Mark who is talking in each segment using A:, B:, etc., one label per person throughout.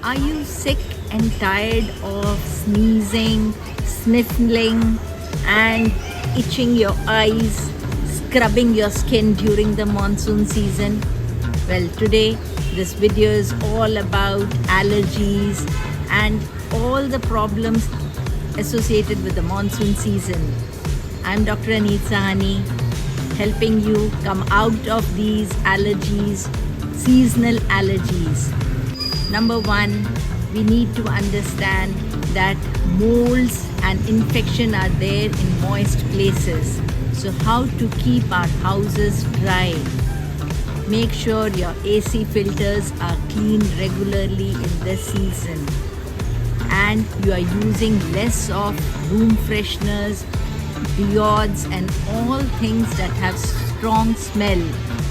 A: Are you sick and tired of sneezing, sniffling, and itching your eyes, scrubbing your skin during the monsoon season? Well, today this video is all about allergies and all the problems associated with the monsoon season. I'm Dr. Aneet Sahani, helping you come out of these allergies, seasonal allergies. Number one, we need to understand that molds and infection are there in moist places. So how to keep our houses dry? Make sure your AC filters are cleaned regularly in this season. And you are using less of room fresheners, deods and all things that have strong smell.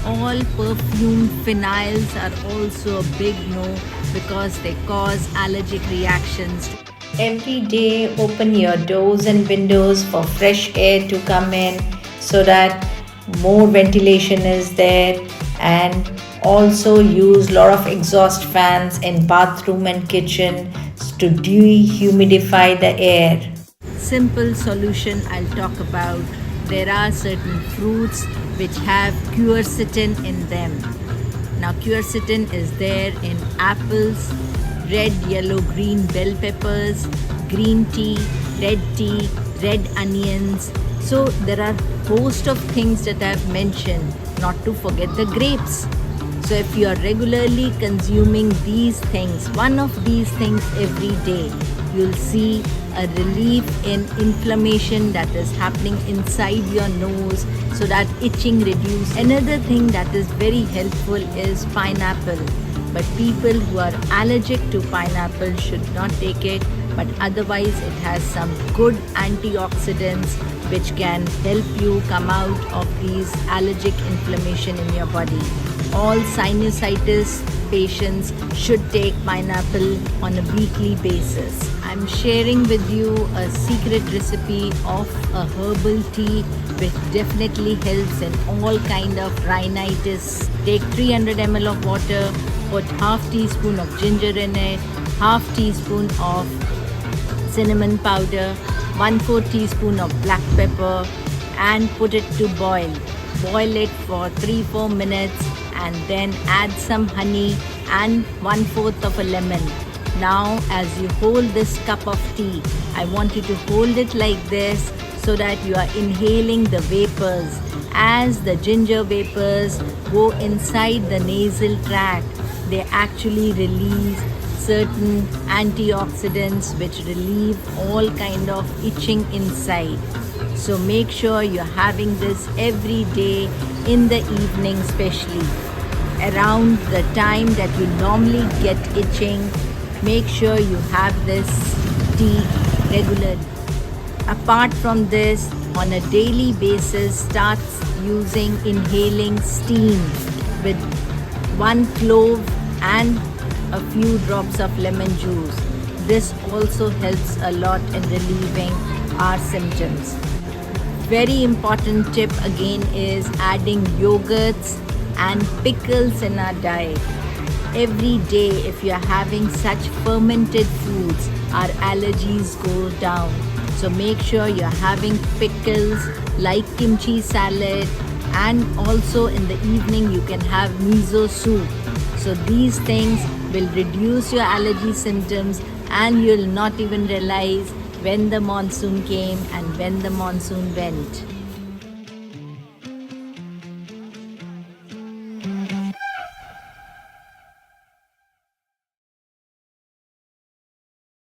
A: All perfumed phenyls are also a big no because they cause allergic reactions. Every day open your doors and windows for fresh air to come in so that more ventilation is there, and also use lot of exhaust fans in bathroom and kitchen to dehumidify the air. Simple solution I'll talk about. There are certain fruits which have quercetin in them. Now quercetin is there in apples, red, yellow, green bell peppers, green tea, red onions. So there are a host of things that I've mentioned, not to forget the grapes. So if you are regularly consuming these things, one of these things every day, you'll see a relief in inflammation that is happening inside your nose, so that itching reduces. Another thing that is very helpful is pineapple. But people who are allergic to pineapple should not take it, but otherwise it has some good antioxidants which can help you come out of these allergic inflammation in your body. All sinusitis patients should take pineapple on a weekly basis. I'm sharing with you a secret recipe of a herbal tea which definitely helps in all kind of rhinitis. Take 300 ml of water, put half teaspoon of ginger in it, half teaspoon of cinnamon powder, 1/4 teaspoon of black pepper, and put it to boil. Boil it for 3-4 minutes and then add some honey and 1/4 of a lemon. Now as you hold this cup of tea, I want you to hold it like this so that you are inhaling the vapors. As the ginger vapors go inside the nasal tract, they actually release certain antioxidants which relieve all kind of itching inside. So make sure you're having this every day in the evening, especially around the time that you normally get itching. Make sure you have this tea regularly. Apart from this, on a daily basis, start using inhaling steam with 1 clove and a few drops of lemon juice. This also helps a lot in relieving our symptoms. Very important tip again is adding yogurts and pickles in our diet. Every day if you are having such fermented foods, our allergies go down. So make sure you're having pickles like kimchi salad, and also in the evening you can have miso soup. So these things will reduce your allergy symptoms and you'll not even realize when the monsoon came and when the monsoon went.